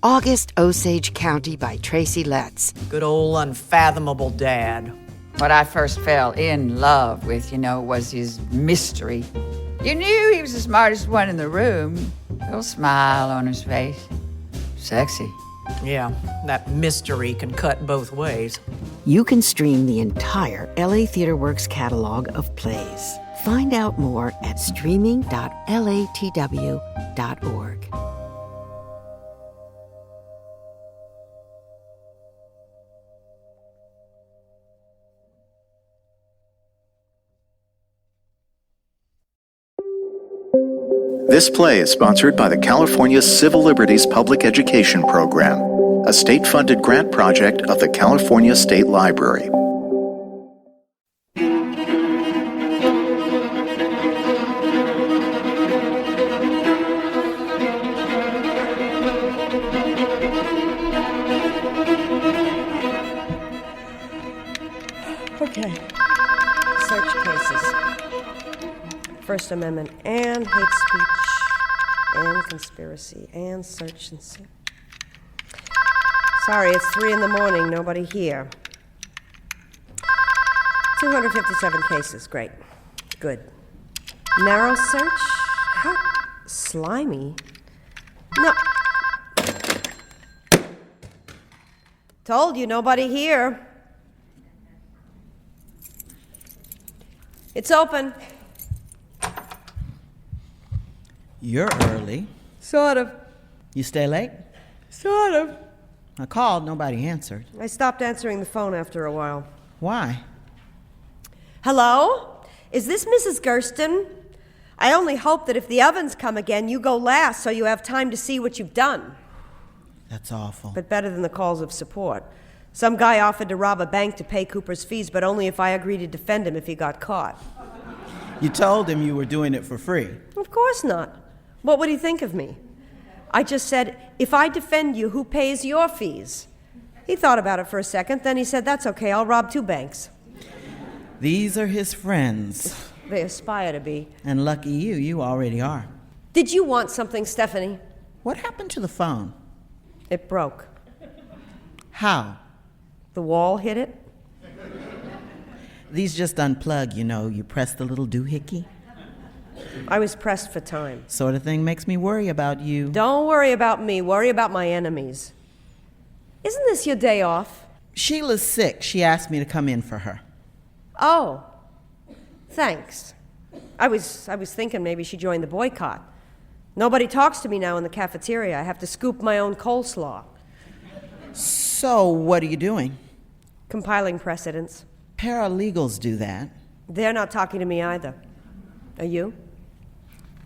August Osage County by Tracy Letts. Good old unfathomable dad. What I first fell in love with, was his mystery. You knew he was the smartest one in the room. Little smile on his face. Sexy. Yeah, that mystery can cut both ways. You can stream the entire LA Theater Works catalog of plays. Find out more at streaming.latw.org. This play is sponsored by the California Civil Liberties Public Education Program, a state-funded grant project of the California State Library. Okay. Search cases. First Amendment and hate speech and conspiracy and search and see. Sorry, it's 3 a.m, nobody here. 257 cases, great. Good. Narrow search? How slimy. No. Told you, nobody here. It's open. You're early. Sort of. You stay late? Sort of. I called, nobody answered. I stopped answering the phone after a while. Why? Hello? Is this Mrs. Gersten? I only hope that if the ovens come again, you go last so you have time to see what you've done. That's awful. But better than the calls of support. Some guy offered to rob a bank to pay Cooper's fees, but only if I agreed to defend him if he got caught. You told him you were doing it for free. Of course not. What would he think of me? I just said, if I defend you, who pays your fees? He thought about it for a second, then he said, that's okay, I'll rob 2 banks. These are his friends. They aspire to be. And lucky you already are. Did you want something, Stefanie? What happened to the phone? It broke. How? The wall hit it. These just unplug, you press the little doohickey. I was pressed for time. Sort of thing makes me worry about you. Don't worry about me. Worry about my enemies. Isn't this your day off? Sheila's sick. She asked me to come in for her. Oh, thanks. I was thinking maybe she joined the boycott. Nobody talks to me now in the cafeteria. I have to scoop my own coleslaw. So, what are you doing? Compiling precedents. Paralegals do that. They're not talking to me either. Are you?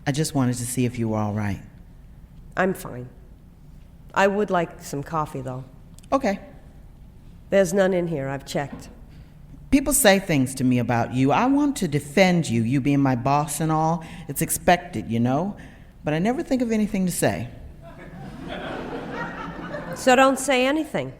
I just wanted to see if you were all right. I'm fine. I would like some coffee, though. Okay. There's none in here. I've checked. People say things to me about you. I want to defend you, you being my boss and all. It's expected, but I never think of anything to say. So don't say anything.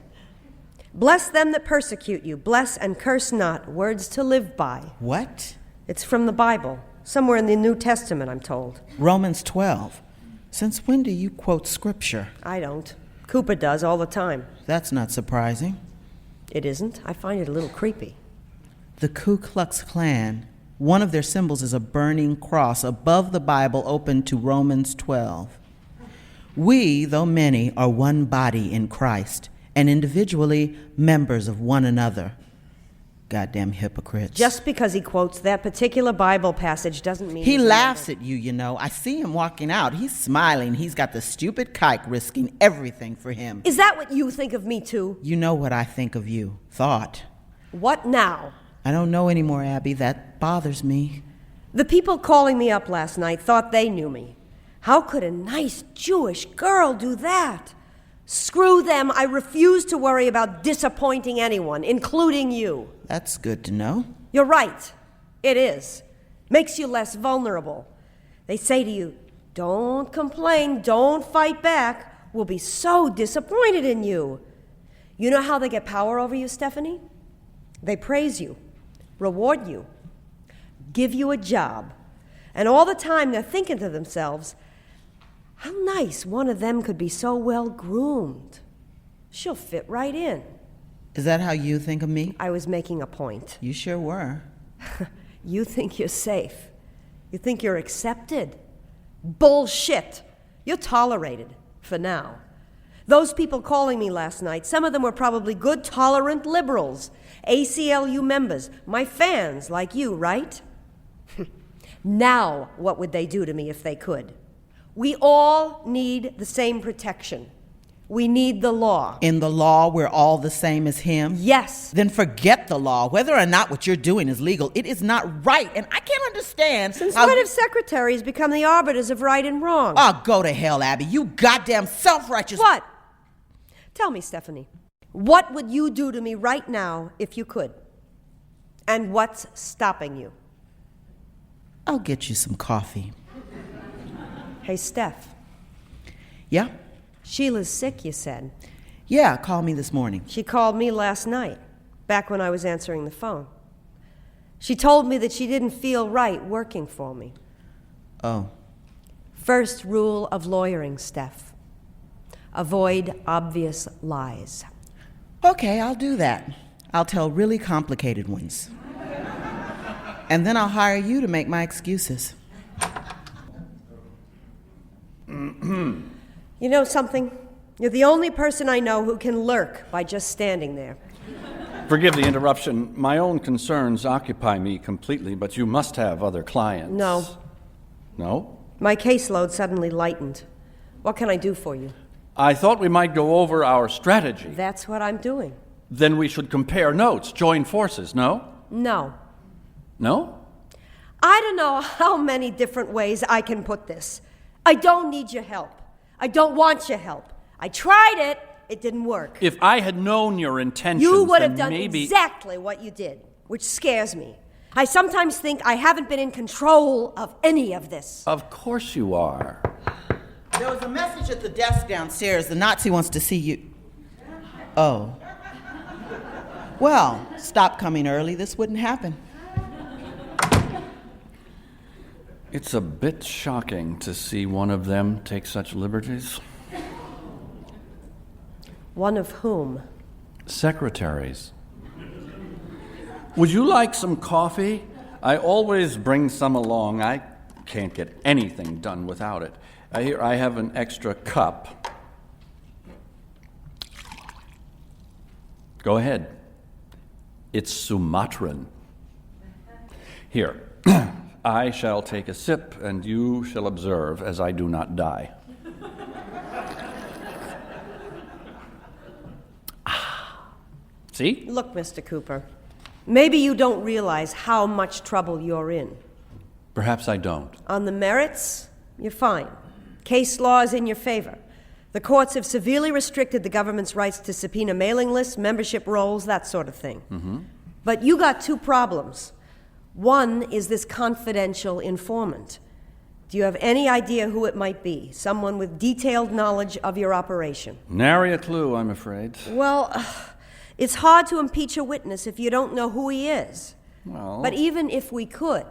Bless them that persecute you. Bless and curse not. Words to live by. What? It's from the Bible. Somewhere in the New Testament, I'm told. Romans 12. Since when do you quote scripture? I don't. Cooper does all the time. That's not surprising. It isn't. I find it a little creepy. The Ku Klux Klan, one of their symbols is a burning cross above the Bible open to Romans 12. We, though many, are one body in Christ, and individually members of one another. Goddamn hypocrites. Just because he quotes that particular Bible passage doesn't mean he laughs at you, I see him walking out. He's smiling. He's got the stupid kike risking everything for him. Is that what you think of me, too? You know what I think of you. Thought. What now? I don't know anymore, Abby. That bothers me. The people calling me up last night thought they knew me. How could a nice Jewish girl do that? Screw them. I refuse to worry about disappointing anyone, including you. That's good to know. You're right. It is. Makes you less vulnerable. They say to you, don't complain, don't fight back. We'll be so disappointed in you. You know how they get power over you, Stefanie? They praise you, reward you, give you a job. And all the time they're thinking to themselves, How nice one of them could be so well groomed. She'll fit right in. Is that how you think of me? I was making a point. You sure were. You think you're safe. You think you're accepted. Bullshit. You're tolerated, for now. Those people calling me last night, some of them were probably good, tolerant liberals, ACLU members, my fans like you, right? Now, what would they do to me if they could? We all need the same protection. We need the law. In the law, we're all the same as him? Yes. Then forget the law. Whether or not what you're doing is legal, it is not right. And I can't understand Since how... when have secretaries become the arbiters of right and wrong? Oh, go to hell, Abby. You goddamn self-righteous... What? Tell me, Stefanie. What would you do to me right now if you could? And what's stopping you? I'll get you some coffee. Hey, Steph. Yeah? Sheila's sick, you said. Yeah, call me this morning. She called me last night, back when I was answering the phone. She told me that she didn't feel right working for me. Oh. First rule of lawyering, Steph. Avoid obvious lies. Okay, I'll do that. I'll tell really complicated ones. And then I'll hire you to make my excuses. You know something? You're the only person I know who can lurk by just standing there. Forgive the interruption. My own concerns occupy me completely, but you must have other clients. No. No? My caseload suddenly lightened. What can I do for you? I thought we might go over our strategy. That's what I'm doing. Then we should compare notes, join forces, no? No. No? I don't know how many different ways I can put this. I don't need your help. I don't want your help. I tried it. It didn't work. If I had known your intentions, you would then have done maybe... exactly what you did, which scares me. I sometimes think I haven't been in control of any of this. Of course you are. There was a message at the desk downstairs. The Nazi wants to see you. Oh. Well, stop coming early. This wouldn't happen. It's a bit shocking to see one of them take such liberties. One of whom? Secretaries. Would you like some coffee? I always bring some along. I can't get anything done without it. Here, I have an extra cup. Go ahead. It's Sumatran. Here. I shall take a sip, and you shall observe as I do not die. See? Look, Mr. Cooper, maybe you don't realize how much trouble you're in. Perhaps I don't. On the merits, you're fine. Case law is in your favor. The courts have severely restricted the government's rights to subpoena mailing lists, membership rolls, that sort of thing. Mm-hmm. But you got two problems. One is this confidential informant. Do you have any idea who it might be? Someone with detailed knowledge of your operation? Nary a clue, I'm afraid. Well, it's hard to impeach a witness if you don't know who he is. Well... But even if we could,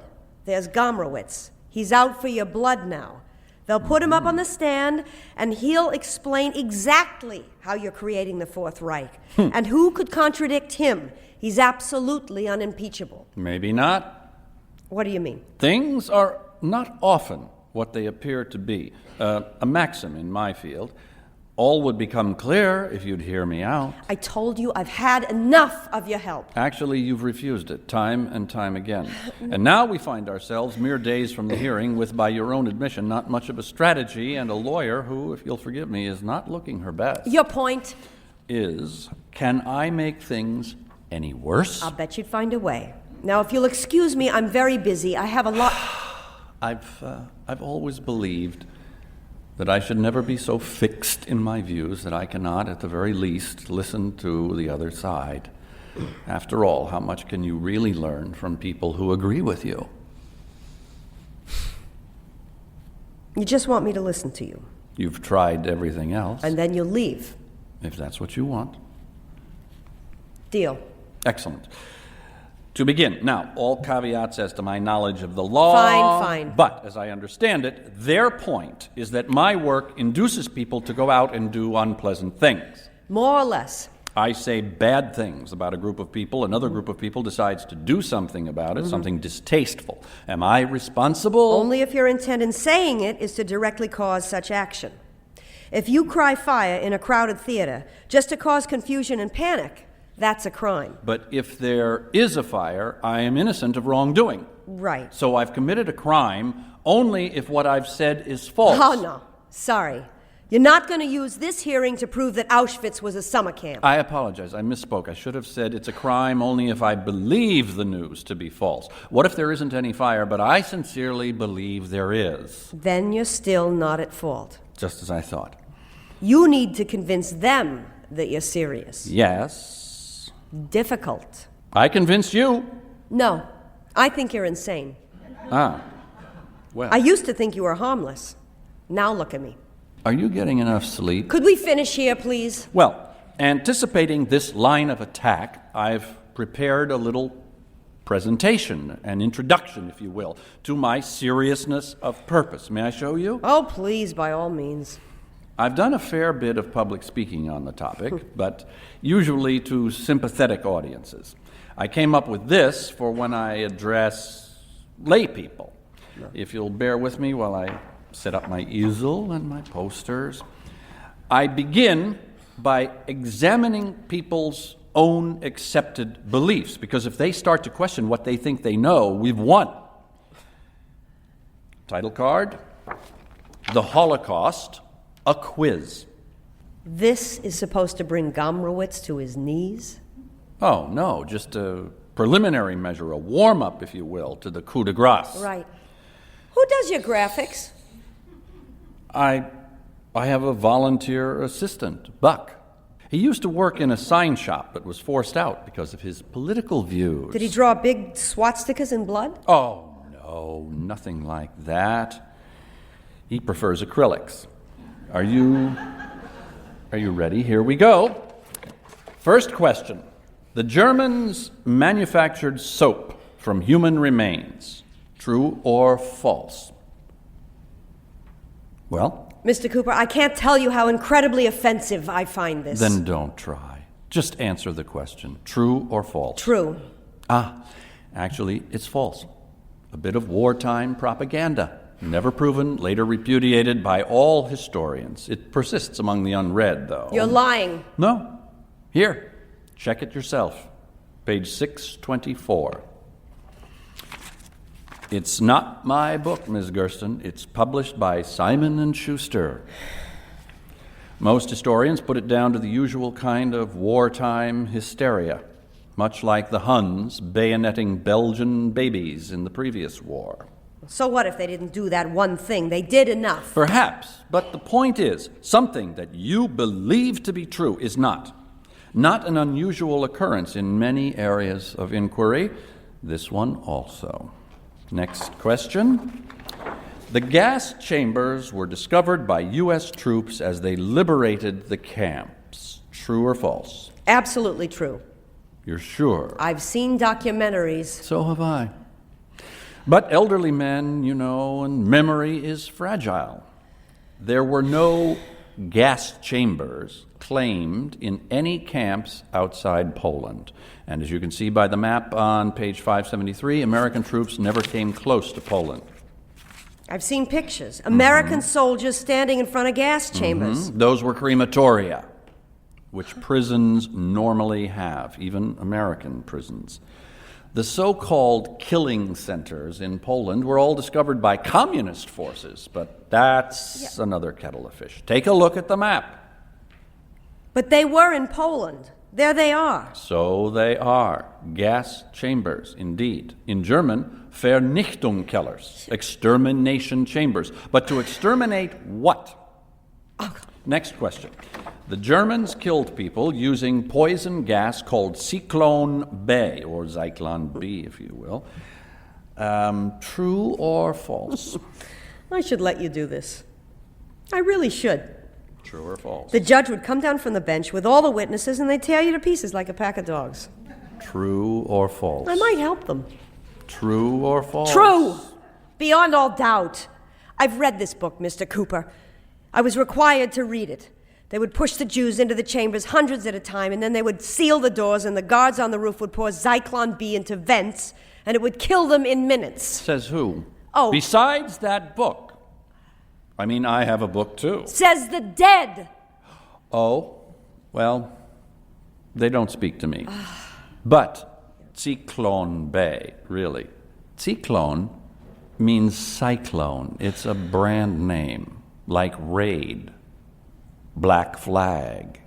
there's Gomrowitz. He's out for your blood now. They'll put him up on the stand, and he'll explain exactly how you're creating the Fourth Reich. And who could contradict him? He's absolutely unimpeachable. Maybe not. What do you mean? Things are not often what they appear to be. A maxim in my field. All would become clear if you'd hear me out. I told you I've had enough of your help. Actually, you've refused it time and time again. And now we find ourselves mere days from the hearing with, by your own admission, not much of a strategy and a lawyer who, if you'll forgive me, is not looking her best. Your point? Is, can I make things any worse? I'll bet you'd find a way. Now, if you'll excuse me, I'm very busy. I have a lot... I've always believed that I should never be so fixed in my views that I cannot, at the very least, listen to the other side. After all, how much can you really learn from people who agree with you? You just want me to listen to you. You've tried everything else. And then you'll leave. If that's what you want. Deal. Excellent. To begin, now, all caveats as to my knowledge of the law. Fine. But, as I understand it, their point is that my work induces people to go out and do unpleasant things. More or less. I say bad things about a group of people. Another group of people decides to do something about it, something distasteful. Am I responsible? Only if your intent in saying it is to directly cause such action. If you cry fire in a crowded theater just to cause confusion and panic, that's a crime. But if there is a fire, I am innocent of wrongdoing. Right. So I've committed a crime only if what I've said is false. Oh, no. Sorry. You're not going to use this hearing to prove that Auschwitz was a summer camp. I apologize. I misspoke. I should have said it's a crime only if I believe the news to be false. What if there isn't any fire, but I sincerely believe there is? Then you're still not at fault. Just as I thought. You need to convince them that you're serious. Yes. Difficult. I convinced you. No, I think you're insane. Ah. Well. I used to think you were harmless. Now look at me. Are you getting enough sleep? Could we finish here, please? Well, anticipating this line of attack, I've prepared a little presentation, an introduction, if you will, to my seriousness of purpose. May I show you? Oh, please, by all means. I've done a fair bit of public speaking on the topic, but usually to sympathetic audiences. I came up with this for when I address lay people. If you'll bear with me while I set up my easel and my posters. I begin by examining people's own accepted beliefs, because if they start to question what they think they know, we've won. Title card, The Holocaust, a quiz. This is supposed to bring Gomrowitz to his knees? Oh, no, just a preliminary measure, a warm-up, if you will, to the coup de grace. Right. Who does your graphics? I have a volunteer assistant, Buck. He used to work in a sign shop but was forced out because of his political views. Did he draw big swastikas in blood? Oh, no, nothing like that. He prefers acrylics. Are you ready? Here we go. First question. The Germans manufactured soap from human remains. True or false? Well? Mr. Cooper, I can't tell you how incredibly offensive I find this. Then don't try. Just answer the question. True or false? True. Actually, it's false. A bit of wartime propaganda. Never proven, later repudiated by all historians. It persists among the unread, though. You're lying. No. Here, check it yourself. Page 624. It's not my book, Ms. Gersten. It's published by Simon & Schuster. Most historians put it down to the usual kind of wartime hysteria, much like the Huns bayoneting Belgian babies in the previous war. So what if they didn't do that one thing? They did enough. Perhaps, but the point is, something that you believe to be true is not. Not an unusual occurrence in many areas of inquiry. This one also. Next question. The gas chambers were discovered by U.S. troops as they liberated the camps. True or false? Absolutely true. You're sure? I've seen documentaries. So have I. But elderly men, you know, and memory is fragile. There were no gas chambers claimed in any camps outside Poland. And as you can see by the map on page 573, American troops never came close to Poland. I've seen pictures. American soldiers standing in front of gas chambers. Those were crematoria, which prisons normally have, even American prisons. The so-called killing centers in Poland were all discovered by communist forces, but that's another kettle of fish. Take a look at the map. But they were in Poland. There they are. So they are. Gas chambers, indeed. In German, Vernichtungskellers, extermination chambers. But to exterminate what? Next question. The Germans killed people using poison gas called Zyklon B, or Zyklon B, if you will. True or false? I should let you do this. I really should. True or false? The judge would come down from the bench with all the witnesses and they'd tear you to pieces like a pack of dogs. True or false? I might help them. True or false? True! Beyond all doubt. I've read this book, Mr. Cooper. I was required to read it. They would push the Jews into the chambers hundreds at a time, and then they would seal the doors, and the guards on the roof would pour Zyklon B into vents, and it would kill them in minutes. Says who? Oh. Besides that book. I mean, I have a book too. Says the dead. Oh, well, they don't speak to me. But Zyklon B, really. Zyklon means cyclone. It's a brand name, like raid, black flag.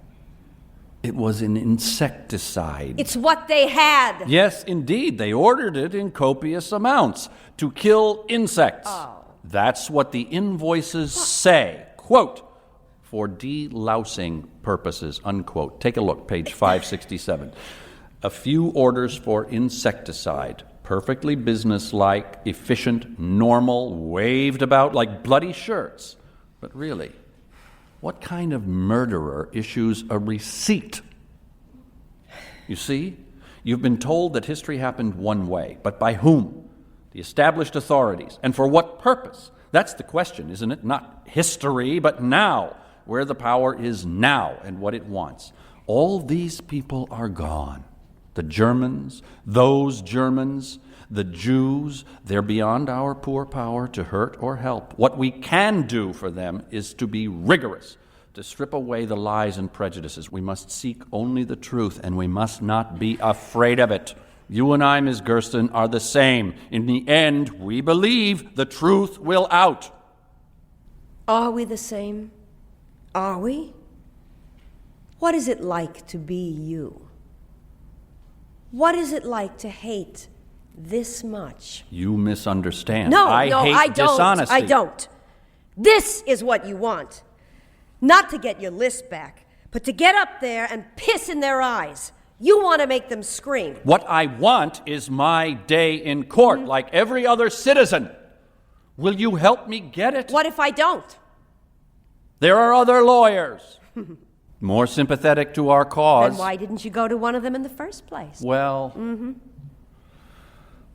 It was an insecticide. It's what they had. Yes, indeed. They ordered it in copious amounts to kill insects. Oh. That's what the invoices say. Quote, for delousing purposes, unquote. Take a look, page 567. A few orders for insecticide. Perfectly businesslike, efficient, normal, waved about like bloody shirts. But really, what kind of murderer issues a receipt? You see, you've been told that history happened one way, but by whom? The established authorities. And for what purpose? That's the question, isn't it? Not history, but now, where the power is now and what it wants. All these people are gone. The Germans, those Germans, the Jews, they're beyond our poor power to hurt or help. What we can do for them is to be rigorous, to strip away the lies and prejudices. We must seek only the truth, and we must not be afraid of it. You and I, Ms. Gersten, are the same. In the end, we believe the truth will out. Are we the same? Are we? What is it like to be you? What is it like to hate this much? You misunderstand. No, I hate don't. dishonesty. I don't. This is what you want. Not to get your list back, but to get up there and piss in their eyes. You want to make them scream. What I want is my day in court, like every other citizen. Will you help me get it? What if I don't? There are other lawyers, more sympathetic to our cause. Then why didn't you go to one of them in the first place? Well,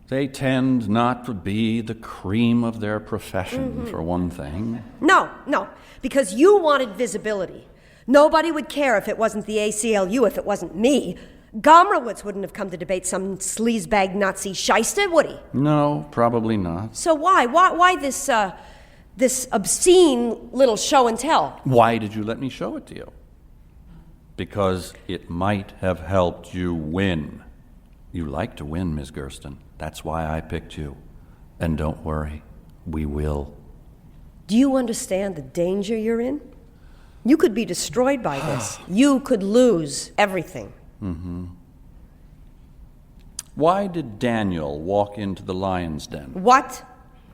they tend not to be the cream of their profession, for one thing. No, because you wanted visibility. Nobody would care if it wasn't the ACLU, if it wasn't me. Gomrowitz wouldn't have come to debate some sleazebag Nazi shyster, would he? No, probably not. So why? Why this obscene little show and tell? Why did you let me show it to you? Because it might have helped you win. You like to win, Ms. Gersten. That's why I picked you. And don't worry, we will. Do you understand the danger you're in? You could be destroyed by this. You could lose everything. Why did Daniel walk into the lion's den? What?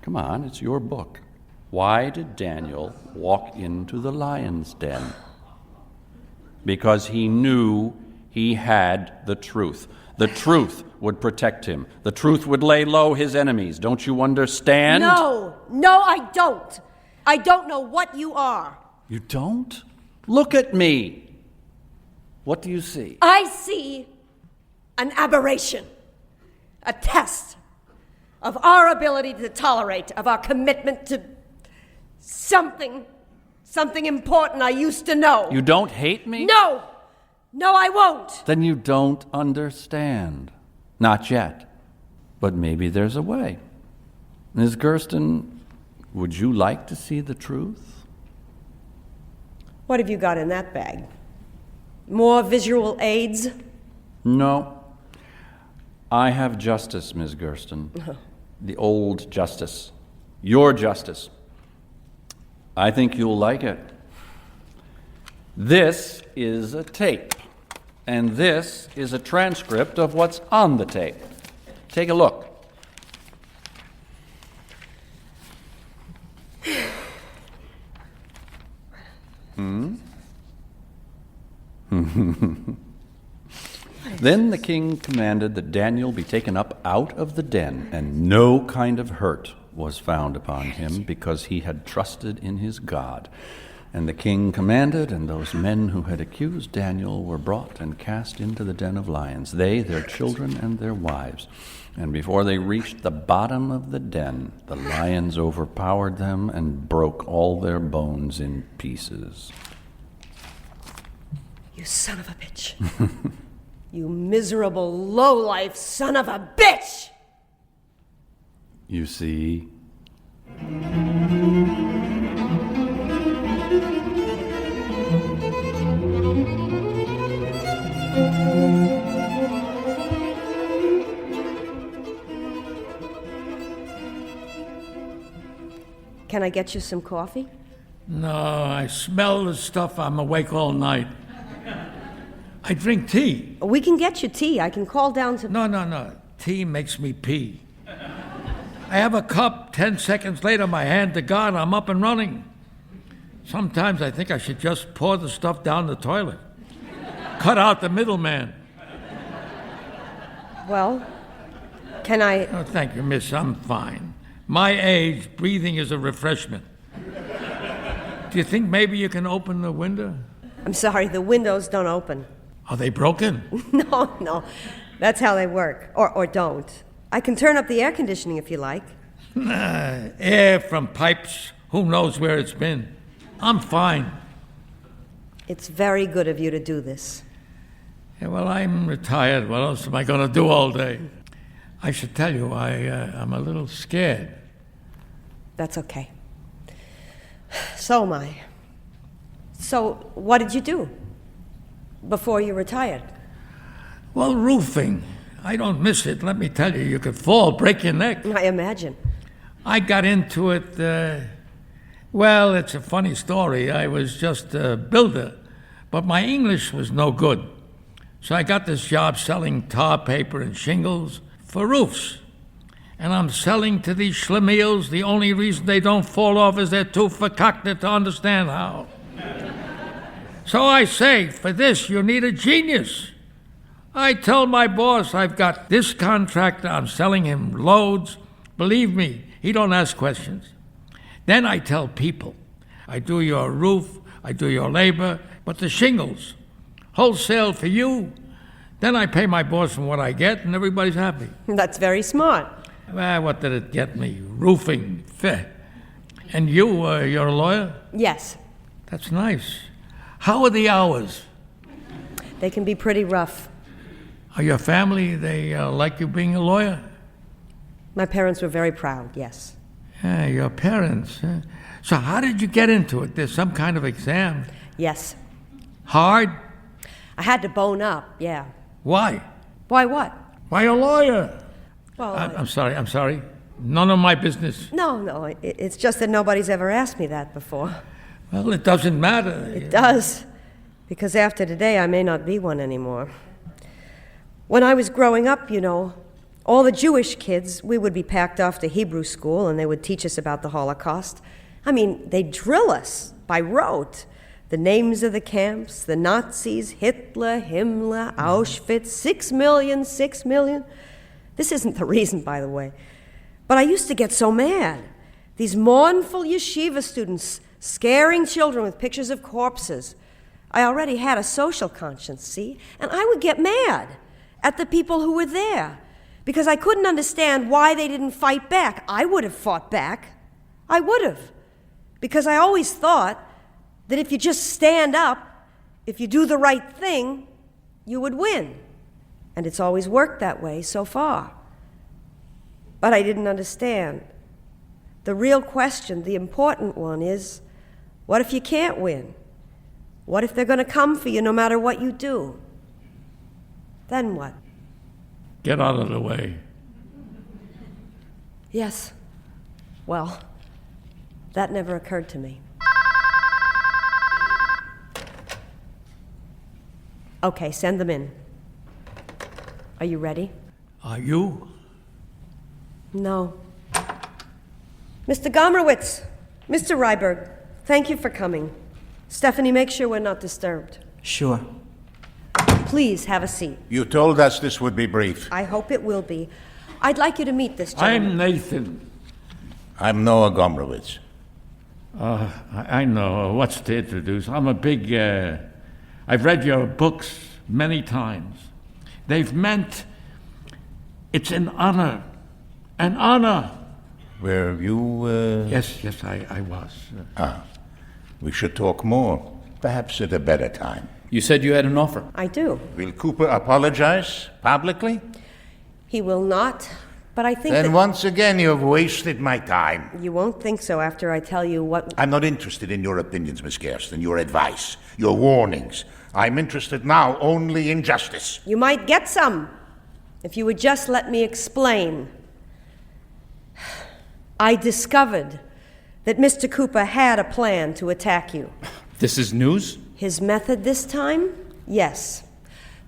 Come on, it's your book. Why did Daniel walk into the lion's den? Because he knew he had the truth. The truth would protect him. The truth would lay low his enemies. Don't you understand? No, I don't. I don't know what you are. You don't? Look at me. What do you see? I see an aberration, a test of our ability to tolerate, of our commitment to something important I used to know. You don't hate me? No, I won't. Then you don't understand. Not yet. But maybe there's a way. Ms. Gersten, would you like to see the truth? What have you got in that bag? More visual aids? No. I have justice, Ms. Gersten. The old justice. Your justice. I think you'll like it. This is a tape, and this is a transcript of what's on the tape. Take a look. Then the king commanded that Daniel be taken up out of the den, and no kind of hurt was found upon him, because he had trusted in his God. And the king commanded, and those men who had accused Daniel were brought and cast into the den of lions, they, their children, and their wives. And before they reached the bottom of the den, the lions overpowered them and broke all their bones in pieces. You son of a bitch. You miserable, low-life son of a bitch! You see? Can I get you some coffee? No, I smell the stuff. I'm awake all night. I drink tea. We can get you tea. I can call down to... No. Tea makes me pee. I have a cup. 10 seconds later, my hand to God, I'm up and running. Sometimes I think I should just pour the stuff down the toilet. Cut out the middleman. Well, can I... Oh, thank you, miss. I'm fine. My age, breathing is a refreshment. Do you think maybe you can open the window? I'm sorry, the windows don't open. Are they broken? No. That's how they work. Or don't. I can turn up the air conditioning if you like. Air from pipes. Who knows where it's been? I'm fine. It's very good of you to do this. Yeah, well, I'm retired. What else am I going to do all day? I should tell you, I'm a little scared. That's okay. So am I. So, what did you do before you retired? Well, roofing. I don't miss it. Let me tell you, you could fall, break your neck. I imagine. I got into it, well, it's a funny story. I was just a builder, but my English was no good. So I got this job selling tar paper and shingles for roofs. And I'm selling to these schlemiels. The only reason they don't fall off is they're too verkakte to understand how. So I say, for this, you need a genius. I tell my boss I've got this contractor, I'm selling him loads. Believe me, he don't ask questions. Then I tell people, I do your roof, I do your labor, but the shingles, wholesale for you. Then I pay my boss from what I get, and everybody's happy. That's very smart. Well, what did it get me? Roofing, fair. And you're a lawyer? Yes. That's nice. How are the hours? They can be pretty rough. Are your family, they like you being a lawyer? My parents were very proud, yes. Yeah, your parents. Huh? So how did you get into it? There's some kind of exam? Yes. Hard? I had to bone up, yeah. Why? Why what? Why a lawyer? Well, I'm sorry. None of my business. No, it's just that nobody's ever asked me that before. Well, it doesn't matter. It does, because after today I may not be one anymore. When I was growing up, you know, all the Jewish kids, we would be packed off to Hebrew school and they would teach us about the Holocaust. I mean, they'd drill us by rote. The names of the camps, the Nazis, Hitler, Himmler, Auschwitz, 6 million. This isn't the reason, by the way. But I used to get so mad. These mournful yeshiva students scaring children with pictures of corpses. I already had a social conscience, see? And I would get mad at the people who were there because I couldn't understand why they didn't fight back. I would have fought back. I would have. Because I always thought that if you just stand up, if you do the right thing, you would win. And it's always worked that way so far. But I didn't understand. The real question, the important one is, what if you can't win? What if they're going to come for you no matter what you do? Then what? Get out of the way. Yes. Well, that never occurred to me. Okay, send them in. Are you ready? Are you? No. Mr. Gomrowitz, Mr. Ryberg, thank you for coming. Stefanie, make sure we're not disturbed. Sure. Please have a seat. You told us this would be brief. I hope it will be. I'd like you to meet this gentleman. I'm Nathan. I'm Noah Gomrowitz. I know. What's to introduce? I'm a big... I've read your books many times. They've meant it's an honor. An honor. Were you... Yes, I was. We should talk more. Perhaps at a better time. You said you had an offer. I do. Will Cooper apologize publicly? He will not, but I think Then that... once again you have wasted my time. You won't think so after I tell you what... I'm not interested in your opinions, Miss Gersten, your advice, your warnings. I'm interested now only in justice. You might get some, if you would just let me explain. I discovered that Mr. Cooper had a plan to attack you. This is news? His method this time? Yes.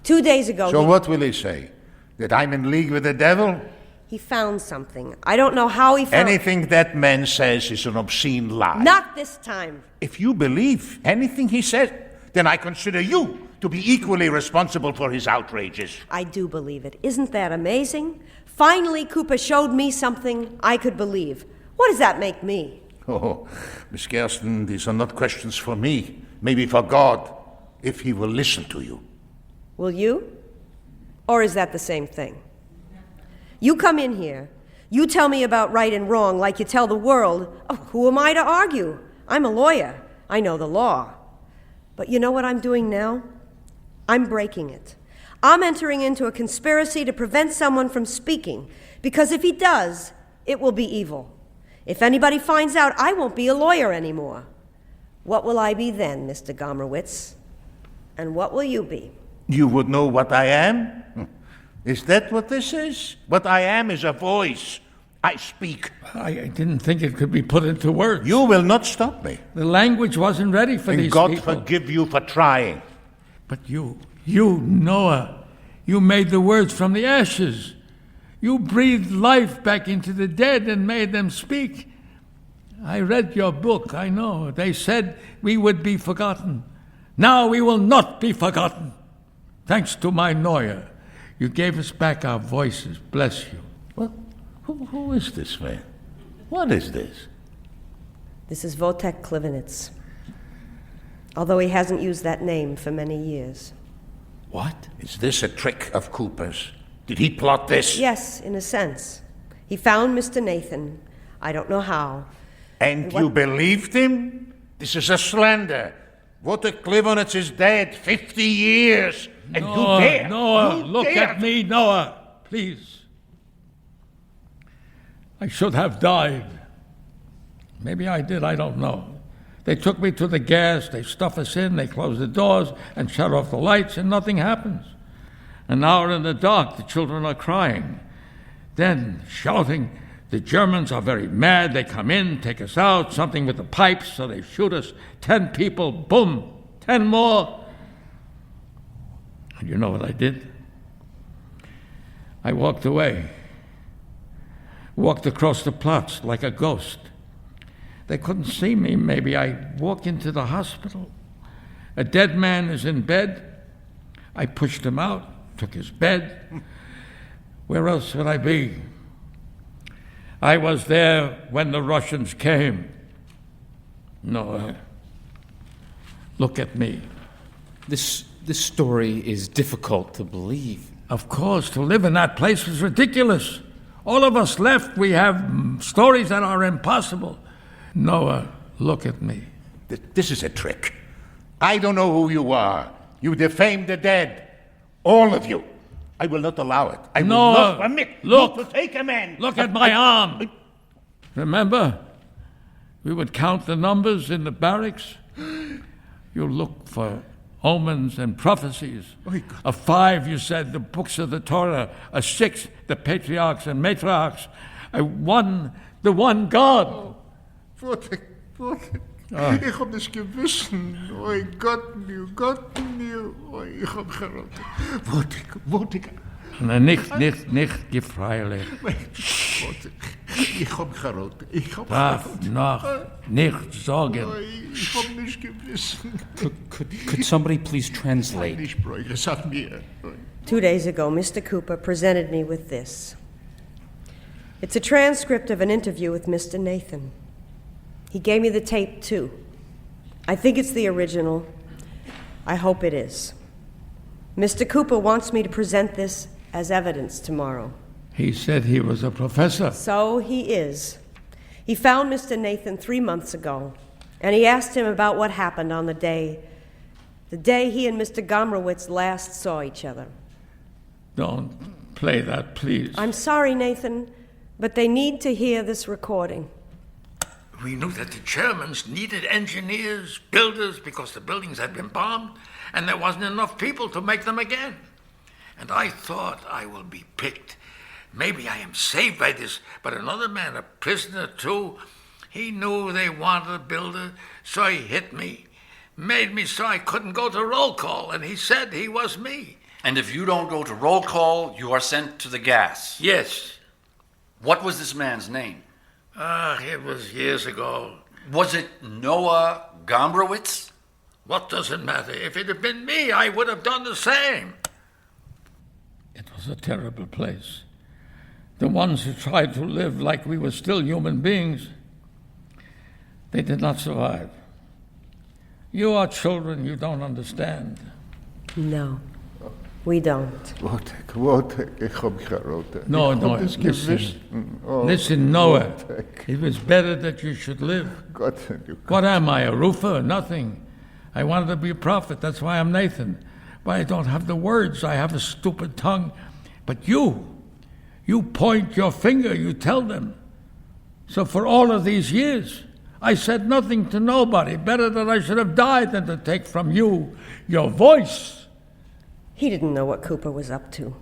2 days ago... So what will he say? That I'm in league with the devil? He found something. I don't know how he found... Anything that man says is an obscene lie. Not this time. If you believe anything he says, then I consider you to be equally responsible for his outrages. I do believe it. Isn't that amazing? Finally, Cooper showed me something I could believe. What does that make me? Oh, Miss Gersten, these are not questions for me. Maybe for God, if he will listen to you. Will you? Or is that the same thing? You come in here, you tell me about right and wrong like you tell the world. Oh, who am I to argue? I'm a lawyer. I know the law. But you know what I'm doing now? I'm breaking it. I'm entering into a conspiracy to prevent someone from speaking, because if he does, it will be evil. If anybody finds out, I won't be a lawyer anymore. What will I be then, Mr. Gomrowitz? And what will you be? You would know what I am? Is that what this is? What I am is a voice. I speak. I didn't think it could be put into words. You will not stop me. The language wasn't ready for And these God people. forgive you for trying. But you, Noah, you made the words from the ashes. You breathed life back into the dead and made them speak. I read your book, I know. They said we would be forgotten. Now we will not be forgotten. Thanks to my lawyer, you gave us back our voices. Bless you. Well, who is this man? What is this? This is Wojtek Klivenitz, although he hasn't used that name for many years. What? Is this a trick of Cooper's? Did he plot this? Yes, in a sense. He found Mr. Nathan. I don't know how. And you believed him? This is a slander. Wojtek Klivenitz is dead 50 years. And Noah, you dare. Noah, you look dare. at me, Noah, please. I should have died. Maybe I did, I don't know. They took me to the gas, they stuff us in, they close the doors and shut off the lights, and nothing happens. An hour in the dark, the children are crying. Then, shouting, the Germans are very mad, they come in, take us out, something with the pipes, so they shoot us. 10 people, boom, 10 more. And you know what I did? I walked away. Walked across the Platz like a ghost. They couldn't see me. Maybe I walk into the hospital. A dead man is in bed. I pushed him out, took his bed. Where else would I be? I was there when the Russians came. No, look at me. This story is difficult to believe. Of course, to live in that place was ridiculous. All of us left, we have stories that are impossible. Noah, look at me. This is a trick. I don't know who you are. You defamed the dead. All of you. I will not allow it. I will not permit you to take a man. Look at my arm. Remember, we would count the numbers in the barracks. You look for omens and prophecies. A 5, you said, the books of the Torah. A 6, the patriarchs and matriarchs. A 1, the one God. Wojtek. Ik heb dus gewissen. Oh, God knew. Oh, ik heb geroten. Wojtek. Nicht gefreilich. Wojtek. Ik heb geroten. Darf noch nicht sagen. Ik heb niet gewissen. Could somebody please translate? 2 days ago, Mr. Cooper presented me with this. It's a transcript of an interview with Mr. Nathan. He gave me the tape, too. I think it's the original. I hope it is. Mr. Cooper wants me to present this as evidence tomorrow. He said he was a professor. So he is. He found Mr. Nathan 3 months ago, and he asked him about what happened on the day he and Mr. Gomrowitz last saw each other. Don't play that, please. I'm sorry, Nathan, but they need to hear this recording. We knew that the Germans needed engineers, builders, because the buildings had been bombed, and there wasn't enough people to make them again. And I thought I will be picked. Maybe I am saved by this, but another man, a prisoner too, he knew they wanted a builder, so he hit me, made me so I couldn't go to roll call, and he said he was me. And if you don't go to roll call, you are sent to the gas. Yes. What was this man's name? It was years ago. Was it Noah Gomrowitz? What does it matter? If it had been me, I would have done the same. It was a terrible place. The ones who tried to live like we were still human beings, they did not survive. You are children, you don't understand. No, we don't. No, listen, Noah, it was better that you should live. What am I, a roofer? Nothing. I wanted to be a prophet, that's why I'm Nathan. But I don't have the words, I have a stupid tongue. But you point your finger, you tell them. So for all of these years, I said nothing to nobody. Better that I should have died than to take from you your voice. He didn't know what Cooper was up to.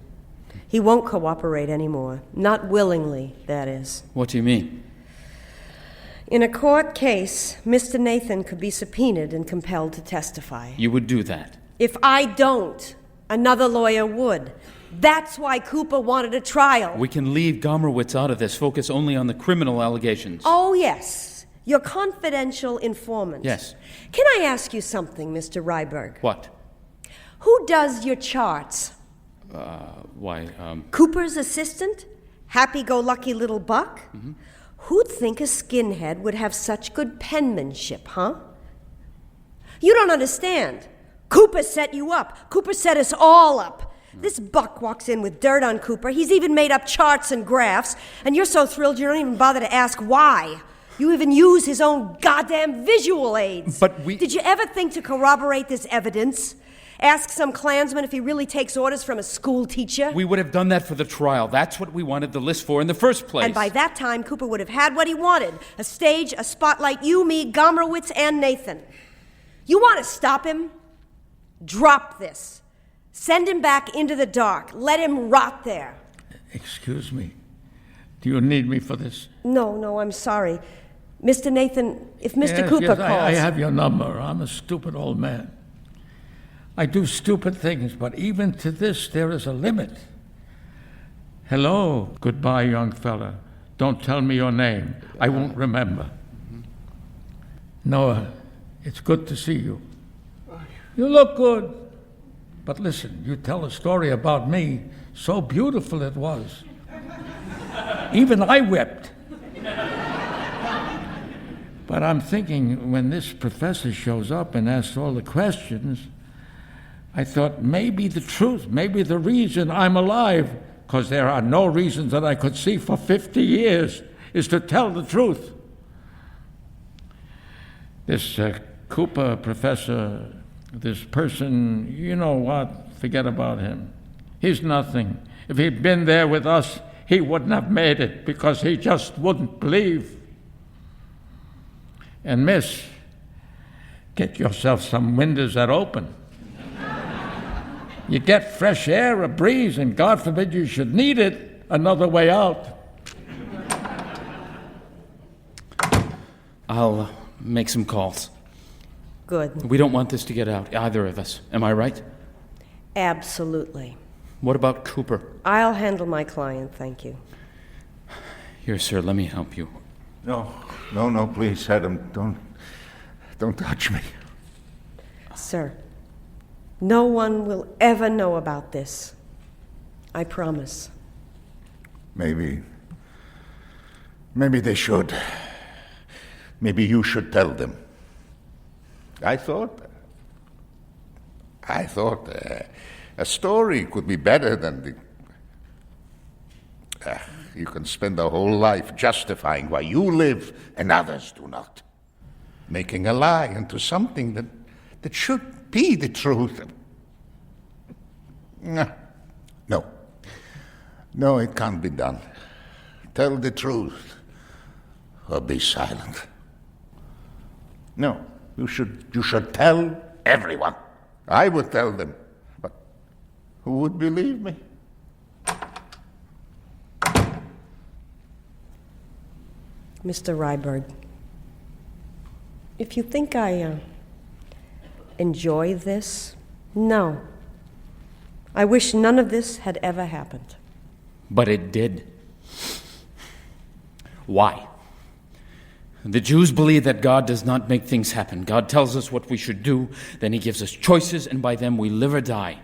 He won't cooperate anymore. Not willingly, that is. What do you mean? In a court case, Mr. Nathan could be subpoenaed and compelled to testify. You would do that? If I don't, another lawyer would. That's why Cooper wanted a trial. We can leave Gomrowitz out of this, focus only on the criminal allegations. Oh, yes. Your confidential informant. Yes. Can I ask you something, Mr. Ryberg? What? Who does your charts? Cooper's assistant? Happy-go-lucky little buck? Mm-hmm. Who'd think a skinhead would have such good penmanship, huh? You don't understand. Cooper set you up. Cooper set us all up. This buck walks in with dirt on Cooper. He's even made up charts and graphs, and you're so thrilled you don't even bother to ask why. You even use his own goddamn visual aids. But we... Did you ever think to corroborate this evidence? Ask some Klansman if he really takes orders from a school teacher? We would have done that for the trial. That's what we wanted the list for in the first place. And by that time, Cooper would have had what he wanted. A stage, a spotlight, you, me, Gomrowitz, and Nathan. You want to stop him? Drop this. Send him back into the dark. Let him rot there. Excuse me. Do you need me for this? No, I'm sorry. Mr. Nathan, if Mr. Cooper calls... I have your number. I'm a stupid old man. I do stupid things, but even to this there is a limit. Hello, goodbye, young fella. Don't tell me your name. I won't remember. Noah, it's good to see you. You look good. But listen, you tell a story about me, so beautiful it was. Even I wept. But I'm thinking, when this professor shows up and asks all the questions, I thought maybe the truth, maybe the reason I'm alive, because there are no reasons that I could see for 50 years, is to tell the truth. This Cooper professor, this person, you know what, forget about him. He's nothing. If he'd been there with us, he wouldn't have made it, because he just wouldn't believe. And miss, get yourself some windows that open. You get fresh air, a breeze, and God forbid you should need it, another way out. I'll make some calls. Good. We don't want this to get out, either of us. Am I right? Absolutely. What about Cooper? I'll handle my client, thank you. Here, sir, let me help you. No, please, Adam, don't touch me. Sir, no one will ever know about this. I promise. Maybe they should. Maybe you should tell them. I thought a story could be better than the... you can spend a whole life justifying why you live and others do not. Making a lie into something that should be the truth. No, it can't be done. Tell the truth or be silent. No, you should tell everyone. I would tell them, but who would believe me? Mr. Ryberg, if you think I enjoy this, no. I wish none of this had ever happened. But it did. Why? The Jews believe that God does not make things happen. God tells us what we should do, then he gives us choices, and by them we live or die.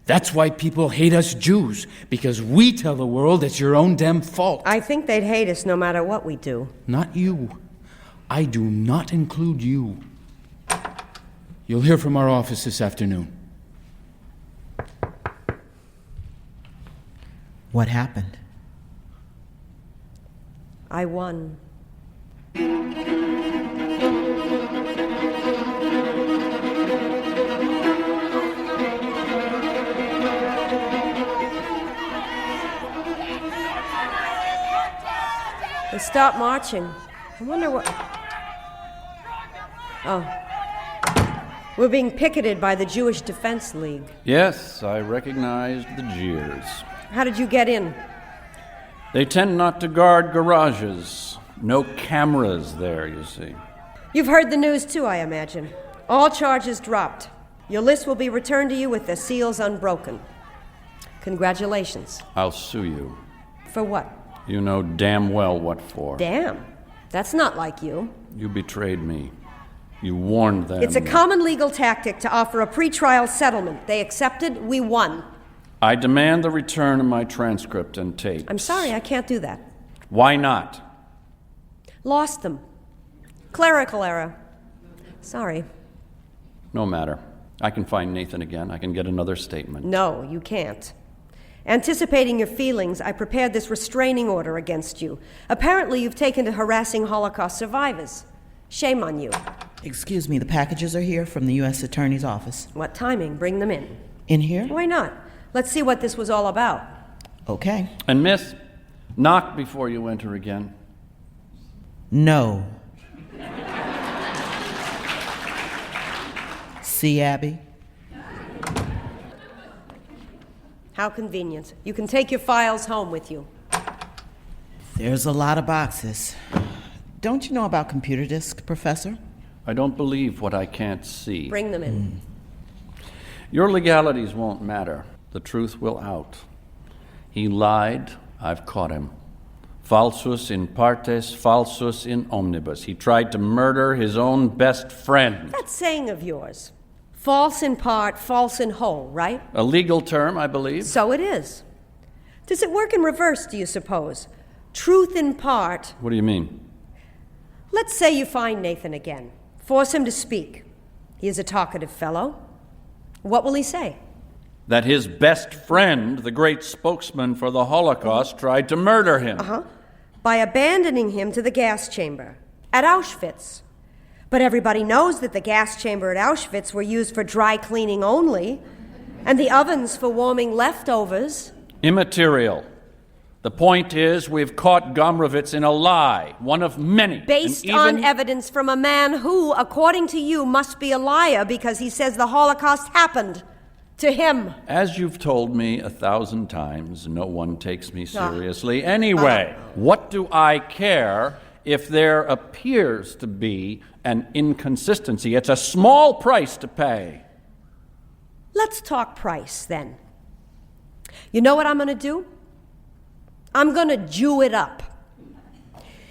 That's why people hate us Jews, because we tell the world it's your own damn fault. I think they'd hate us no matter what we do. Not you. I do not include you. You'll hear from our office this afternoon. What happened? I won. They stopped marching. I wonder what... Oh. We're being picketed by the Jewish Defense League. Yes, I recognized the jeers. How did you get in? They tend not to guard garages. No cameras there, you see. You've heard the news too, I imagine. All charges dropped. Your list will be returned to you with the seals unbroken. Congratulations. I'll sue you. For what? You know damn well what for. Damn. That's not like you. You betrayed me. You warned them. It's a common legal tactic to offer a pretrial settlement. They accepted, we won. I demand the return of my transcript and tape. I'm sorry, I can't do that. Why not? Lost them. Clerical error. Sorry. No matter. I can find Nathan again. I can get another statement. No, you can't. Anticipating your feelings, I prepared this restraining order against you. Apparently, you've taken to harassing Holocaust survivors. Shame on you. Excuse me, the packages are here from the U.S. Attorney's Office. What timing? Bring them in. In here? Why not? Let's see what this was all about. Okay. And miss, knock before you enter again. No. See, Abby? How convenient. You can take your files home with you. There's a lot of boxes. Don't you know about computer disk, Professor? I don't believe what I can't see. Bring them in. Your legalities won't matter. The truth will out. He lied. I've caught him. Falsus in partes, falsus in omnibus. He tried to murder his own best friend. That saying of yours. False in part, false in whole, right? A legal term, I believe. So it is. Does it work in reverse, do you suppose? Truth in part. What do you mean? Let's say you find Nathan again. Force him to speak. He is a talkative fellow. What will he say? That his best friend, the great spokesman for the Holocaust, tried to murder him. By abandoning him to the gas chamber at Auschwitz. But everybody knows that the gas chamber at Auschwitz were used for dry cleaning only, and the ovens for warming leftovers. Immaterial. The point is, we've caught Gomrowitz in a lie, one of many. Based on evidence from a man who, according to you, must be a liar because he says the Holocaust happened to him. As you've told me 1,000 times, no one takes me seriously. Anyway, what do I care if there appears to be an inconsistency? It's a small price to pay. Let's talk price, then. You know what I'm going to do? I'm going to Jew it up.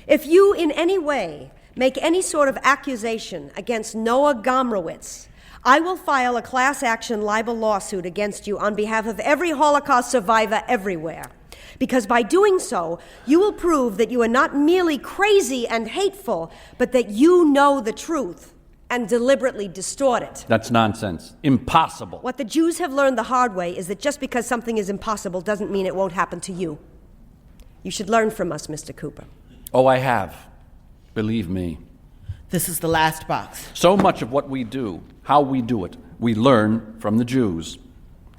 If you in any way make any sort of accusation against Noah Gomrowitz, I will file a class action libel lawsuit against you on behalf of every Holocaust survivor everywhere. Because by doing so, you will prove that you are not merely crazy and hateful, but that you know the truth and deliberately distort it. That's nonsense. Impossible. What the Jews have learned the hard way is that just because something is impossible doesn't mean it won't happen to you. You should learn from us, Mr. Cooper. Oh, I have. Believe me. This is the last box. So much of what we do, how we do it, we learn from the Jews.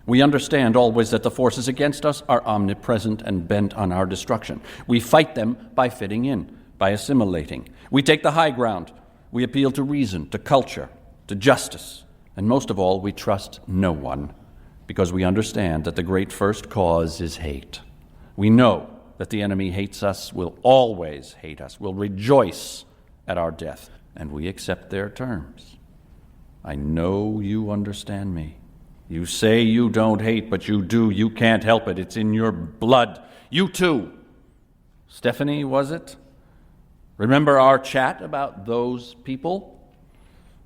We understand always that the forces against us are omnipresent and bent on our destruction. We fight them by fitting in, by assimilating. We take the high ground. We appeal to reason, to culture, to justice. And most of all, we trust no one, because we understand that the great first cause is hate. We know that the enemy hates us, will always hate us, will rejoice at our death, and we accept their terms. I know you understand me. You say you don't hate, but you do. You can't help it. It's in your blood. You too. Stefanie, was it? Remember our chat about those people?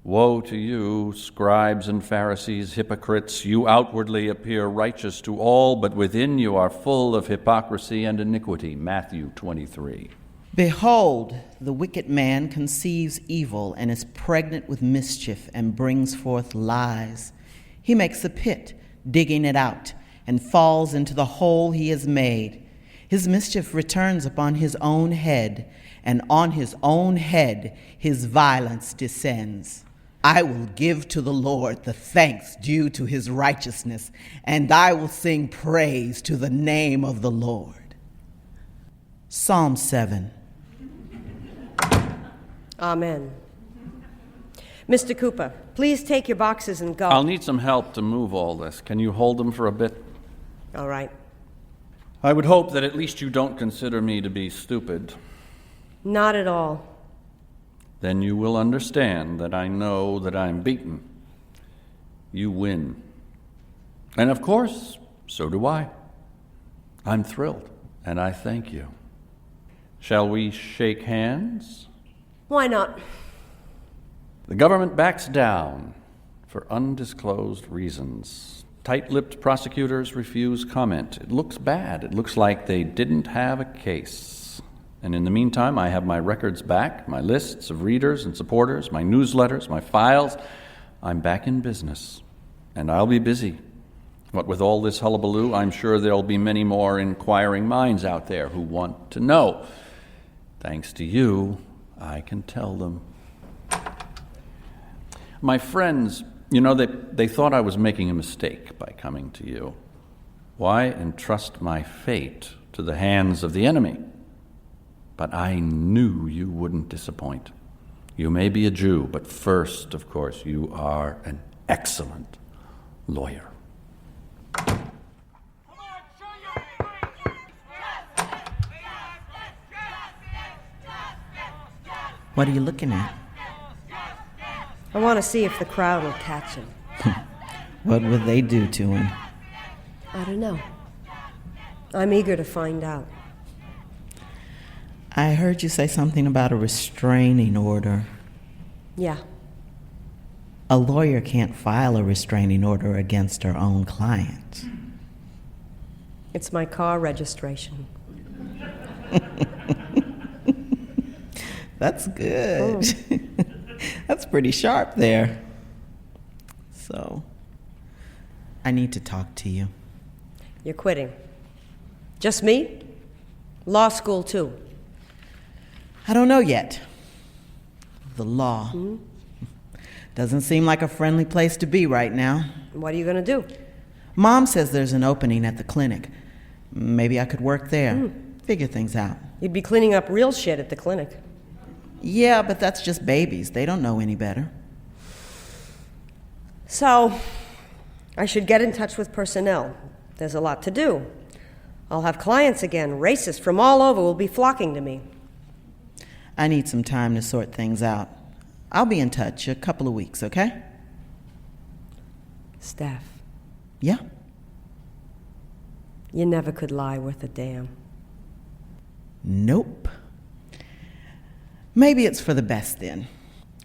Woe to you, scribes and Pharisees, hypocrites! You outwardly appear righteous to all, but within you are full of hypocrisy and iniquity. Matthew 23. Behold, the wicked man conceives evil and is pregnant with mischief and brings forth lies. He makes a pit, digging it out, and falls into the hole he has made. His mischief returns upon his own head, and on his own head his violence descends. I will give to the Lord the thanks due to his righteousness, and I will sing praise to the name of the Lord. Psalm 7. Amen. Mr. Cooper, please take your boxes and go. I'll need some help to move all this. Can you hold them for a bit? All right. I would hope that at least you don't consider me to be stupid. Not at all. Then you will understand that I know that I'm beaten. You win. And of course, so do I. I'm thrilled, and I thank you. Shall we shake hands? Why not? The government backs down for undisclosed reasons. Tight-lipped prosecutors refuse comment. It looks bad. It looks like they didn't have a case. And in the meantime, I have my records back, my lists of readers and supporters, my newsletters, my files. I'm back in business, and I'll be busy. What with all this hullabaloo, I'm sure there'll be many more inquiring minds out there who want to know. Thanks to you, I can tell them. My friends, you know, they thought I was making a mistake by coming to you. Why entrust my fate to the hands of the enemy? But I knew you wouldn't disappoint. You may be a Jew, but first, of course, you are an excellent lawyer. What are you looking at? I want to see if the crowd will catch him. What would they do to him? I don't know. I'm eager to find out. I heard you say something about a restraining order. Yeah. A lawyer can't file a restraining order against her own client. It's my car registration. That's good. That's pretty sharp there. So, I need to talk to you. You're quitting. Just me? Law school, too. I don't know yet. The law. Doesn't seem like a friendly place to be right now. What are you going to do? Mom says there's an opening at the clinic. Maybe I could work there. Figure things out. You'd be cleaning up real shit at the clinic. Yeah, but that's just babies. They don't know any better. So, I should get in touch with personnel. There's a lot to do. I'll have clients again. Racists from all over will be flocking to me. I need some time to sort things out. I'll be in touch a couple of weeks, okay? Steph. Yeah? You never could lie worth a damn. Nope. Maybe it's for the best then.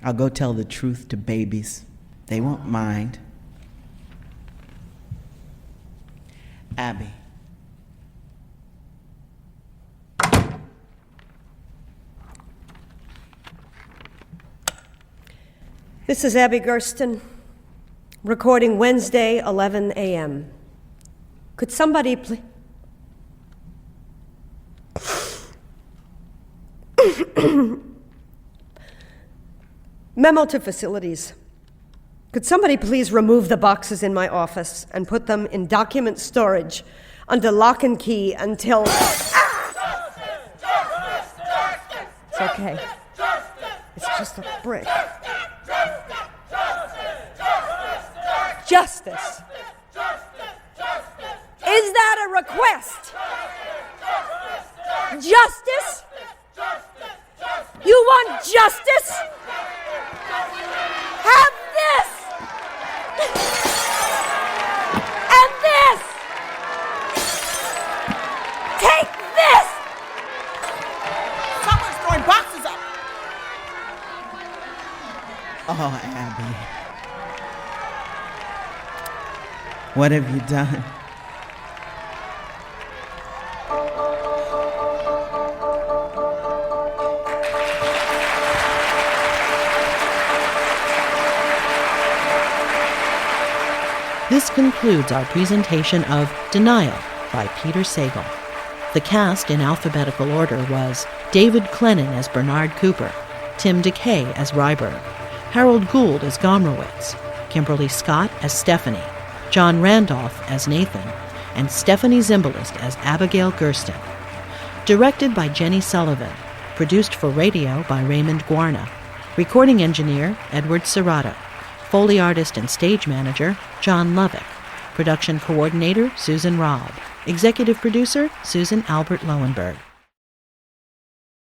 I'll go tell the truth to babies. They won't mind. This is Abby Gersten, recording Wednesday, 11 a.m. Could somebody please... Memo to facilities. Could somebody please remove the boxes in my office and put them in document storage under lock and key until... It's okay. It's just a brick. Justice. Is that a request? Justice? You want justice? Have this! And this! Take this! Someone's throwing boxes up! Oh, Abby. What have you done? This concludes our presentation of Denial by Peter Sagal. The cast in alphabetical order was David Clennon as Bernard Cooper, Tim DeKay as Ryberg, Harold Gould as Gomrowitz, Kimberly Scott as Stefanie, John Randolph as Nathan, and Stefanie Zimbalist as Abigail Gersten. Directed by Jenny Sullivan. Produced for radio by Raymond Guarna. Recording engineer Edward Serrato. Foley artist and stage manager, John Lovick. Production coordinator, Susan Robb. Executive producer, Susan Albert Loewenberg.